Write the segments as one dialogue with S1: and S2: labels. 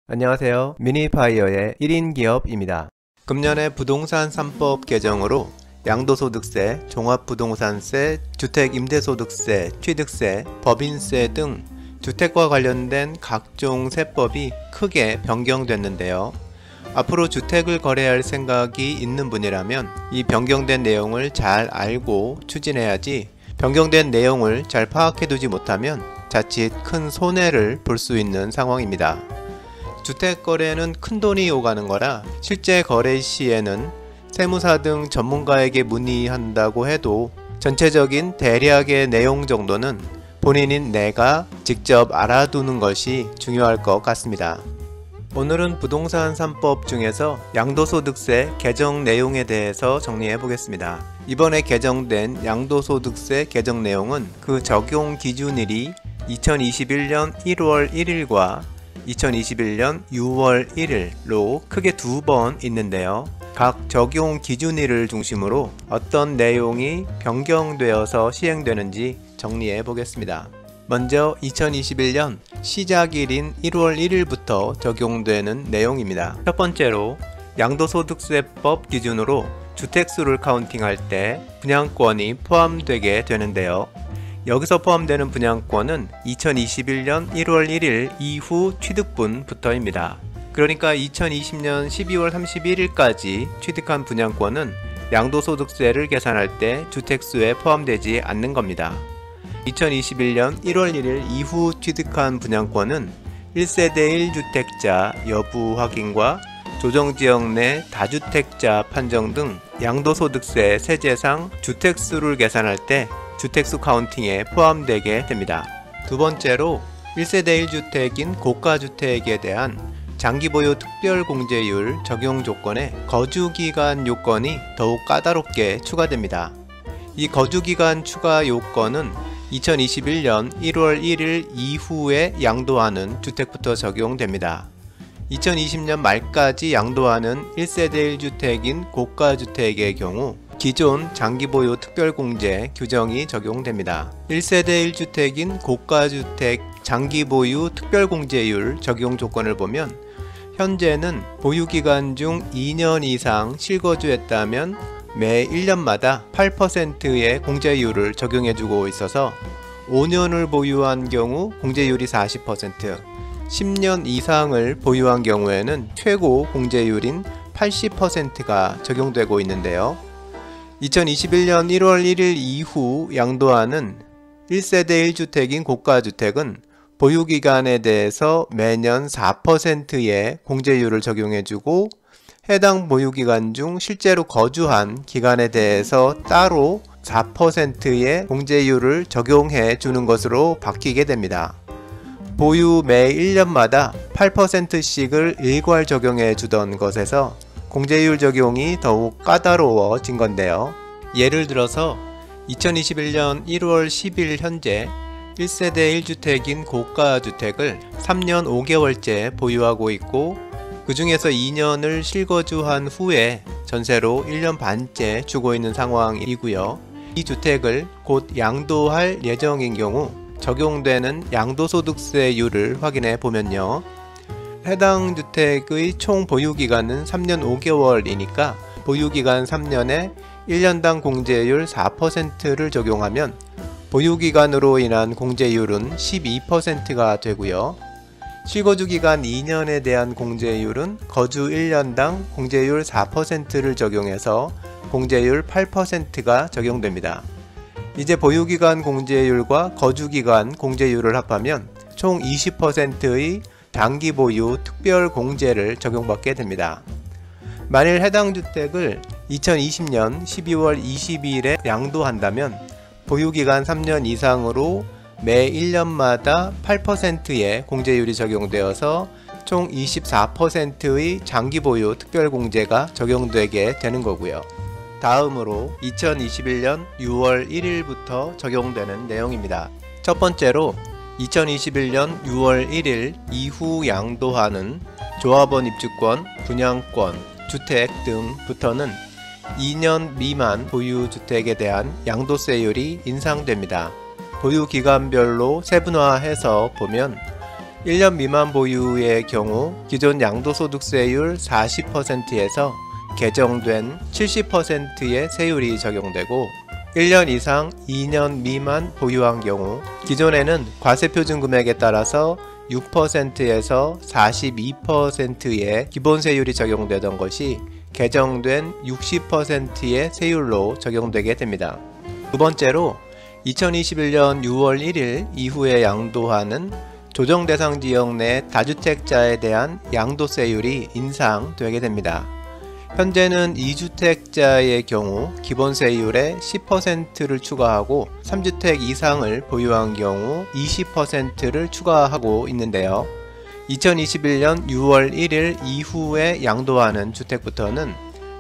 S1: 안녕하세요. 미니파이어의 1인 기업입니다. 금년에 부동산 3법 개정으로 양도소득세, 종합부동산세, 주택임대소득세, 취득세, 법인세 등 주택과 관련된 각종 세법이 크게 변경됐는데요. 앞으로 주택을 거래할 생각이 있는 분이라면 이 변경된 내용을 잘 알고 추진해야지, 변경된 내용을 잘 파악해두지 못하면 자칫 큰 손해를 볼 수 있는 상황입니다. 주택 거래는 큰돈이 오가는 거라 실제 거래 시에는 세무사 등 전문가에게 문의한다고 해도 전체적인 대략의 내용 정도는 본인인 내가 직접 알아두는 것이 중요할 것 같습니다. 오늘은 부동산 3법 중에서 양도소득세 개정 내용에 대해서 정리해 보겠습니다. 이번에 개정된 양도소득세 개정 내용은 그 적용 기준일이 2021년 1월 1일과 2021년 6월 1일로 크게 두 번 있는데요. 각 적용 기준일을 중심으로 어떤 내용이 변경되어서 시행되는지 정리해 보겠습니다. 먼저 2021년 시작일인 1월 1일부터 적용되는 내용입니다. 첫 번째로 양도소득세법 기준으로 주택수를 카운팅할 때 분양권이 포함되게 되는데요. 여기서 포함되는 분양권은 2021년 1월 1일 이후 취득분부터입니다. 그러니까 2020년 12월 31일까지 취득한 분양권은 양도소득세를 계산할 때 주택수에 포함되지 않는 겁니다. 2021년 1월 1일 이후 취득한 분양권은 1세대 1주택자 여부 확인과 조정지역 내 다주택자 판정 등 양도소득세 세제상 주택수를 계산할 때 주택수 카운팅에 포함되게 됩니다. 두 번째로 1세대 1주택인 고가주택에 대한 장기보유 특별공제율 적용 조건에 거주기간 요건이 더욱 까다롭게 추가됩니다. 이 거주기간 추가 요건은 2021년 1월 1일 이후에 양도하는 주택부터 적용됩니다. 2020년 말까지 양도하는 1세대 1주택인 고가주택의 경우 기존 장기보유 특별공제 규정이 적용됩니다. 1세대 1주택인 고가주택 장기보유 특별공제율 적용 조건을 보면 현재는 보유기간 중 2년 이상 실거주했다면 매 1년마다 8%의 공제율을 적용해주고 있어서 5년을 보유한 경우 공제율이 40%, 10년 이상을 보유한 경우에는 최고 공제율인 80%가 적용되고 있는데요. 2021년 1월 1일 이후 양도하는 1세대 1주택인 고가주택은 보유기간에 대해서 매년 4%의 공제율을 적용해주고 해당 보유기간 중 실제로 거주한 기간에 대해서 따로 4%의 공제율을 적용해 주는 것으로 바뀌게 됩니다. 보유 매 1년마다 8%씩을 일괄 적용해 주던 것에서 공제율 적용이 더욱 까다로워진 건데요. 예를 들어서 2021년 1월 10일 현재 1세대 1주택인 고가주택을 3년 5개월째 보유하고 있고 그 중에서 2년을 실거주한 후에 전세로 1년 반째 주고 있는 상황이고요. 이 주택을 곧 양도할 예정인 경우 적용되는 양도소득세율을 확인해 보면요. 해당 주택의 총 보유기간은 3년 5개월이니까 보유기간 3년에 1년당 공제율 4%를 적용하면 보유기간으로 인한 공제율은 12%가 되고요. 실거주기간 2년에 대한 공제율은 거주 1년당 공제율 4%를 적용해서 공제율 8%가 적용됩니다. 이제 보유기간 공제율과 거주기간 공제율을 합하면 총 20%의 장기보유 특별공제를 적용받게 됩니다. 만일 해당 주택을 2020년 12월 22일에 양도한다면 보유기간 3년 이상으로 매 1년마다 8%의 공제율이 적용되어서 총 24%의 장기보유 특별공제가 적용되게 되는 거고요. 다음으로 2021년 6월 1일부터 적용되는 내용입니다. 첫 번째로 2021년 6월 1일 이후 양도하는 조합원 입주권, 분양권, 주택 등부터는 2년 미만 보유주택에 대한 양도세율이 인상됩니다. 보유기간별로 세분화해서 보면 1년 미만 보유의 경우 기존 양도소득세율 40%에서 개정된 70%의 세율이 적용되고 1년 이상 2년 미만 보유한 경우 기존에는 과세표준 금액에 따라서 6%에서 42%의 기본세율이 적용되던 것이 개정된 60%의 세율로 적용되게 됩니다. 두 번째로 2021년 6월 1일 이후에 양도하는 조정대상 지역 내 다주택자에 대한 양도세율이 인상되게 됩니다. 현재는 2주택자의 경우 기본세율에 10%를 추가하고 3주택 이상을 보유한 경우 20%를 추가하고 있는데요. 2021년 6월 1일 이후에 양도하는 주택부터는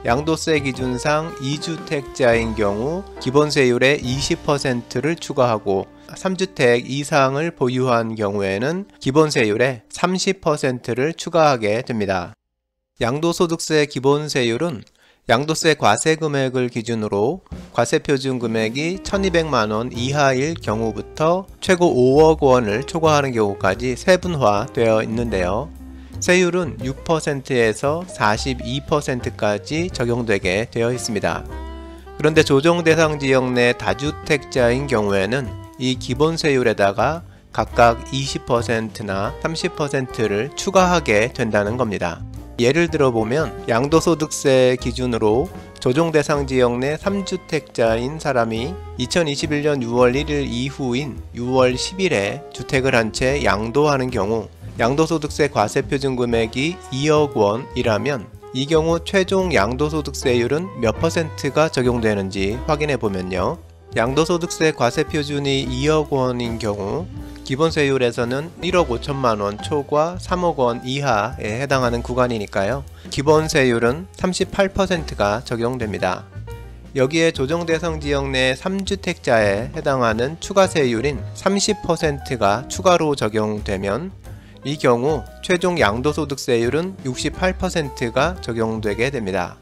S1: 양도세 기준상 2주택자인 경우 기본세율에 20%를 추가하고 3주택 이상을 보유한 경우에는 기본세율에 30%를 추가하게 됩니다. 양도소득세 기본세율은 양도세 과세금액을 기준으로 과세표준 금액이 1200만원 이하일 경우부터 최고 5억 원을 초과하는 경우까지 세분화되어 있는데요. 세율은 6%에서 42%까지 적용되게 되어 있습니다. 그런데 조정대상 지역 내 다주택자인 경우에는 이 기본세율에다가 각각 20%나 30%를 추가하게 된다는 겁니다. 예를 들어보면 양도소득세 기준으로 조정대상 지역 내 3주택자인 사람이 2021년 6월 1일 이후인 6월 10일에 주택을 한 채 양도하는 경우 양도소득세 과세표준 금액이 2억 원이라면 이 경우 최종 양도소득세율은 몇 %가 적용되는지 확인해 보면요. 양도소득세 과세표준이 2억 원인 경우 기본세율에서는 1억 5천만원 초과 3억 원 이하에 해당하는 구간이니까요. 기본세율은 38%가 적용됩니다. 여기에 조정대상 지역 내 3주택자에 해당하는 추가세율인 30%가 추가로 적용되면 이 경우 최종 양도소득세율은 68%가 적용되게 됩니다.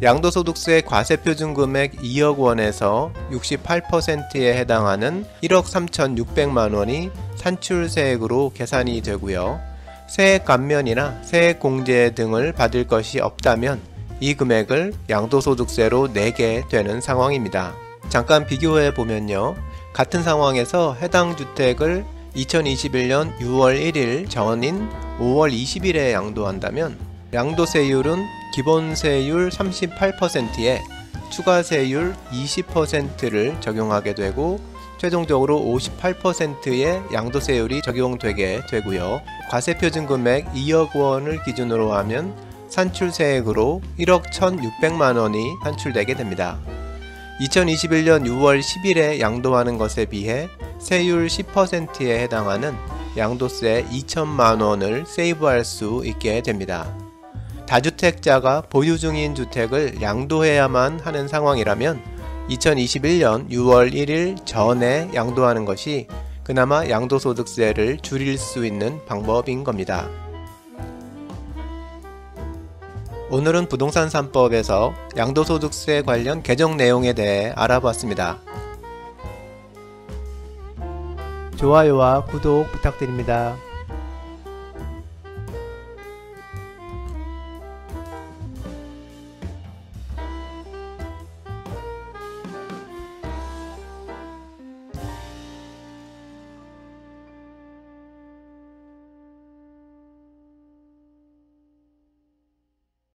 S1: 양도소득세 과세표준 금액 2억 원에서 68%에 해당하는 1억 3,600만원이 산출세액으로 계산이 되고요. 세액 감면이나 세액 공제 등을 받을 것이 없다면 이 금액을 양도소득세로 내게 되는 상황입니다. 잠깐 비교해 보면요. 같은 상황에서 해당 주택을 2021년 6월 1일 전인 5월 20일에 양도한다면 양도세율은 기본세율 38%에 추가세율 20%를 적용하게 되고 최종적으로 58%의 양도세율이 적용되게 되고요. 과세표준 금액 2억 원을 기준으로 하면 산출세액으로 1억 1,600만원이 산출되게 됩니다. 2021년 6월 10일에 양도하는 것에 비해 세율 10%에 해당하는 양도세 2천만원을 세이브할 수 있게 됩니다. 다주택자가 보유 중인 주택을 양도해야만 하는 상황이라면 2021년 6월 1일 전에 양도하는 것이 그나마 양도소득세를 줄일 수 있는 방법인 겁니다. 오늘은 부동산 3법에서 양도소득세 관련 개정 내용에 대해 알아봤습니다. 좋아요와 구독 부탁드립니다.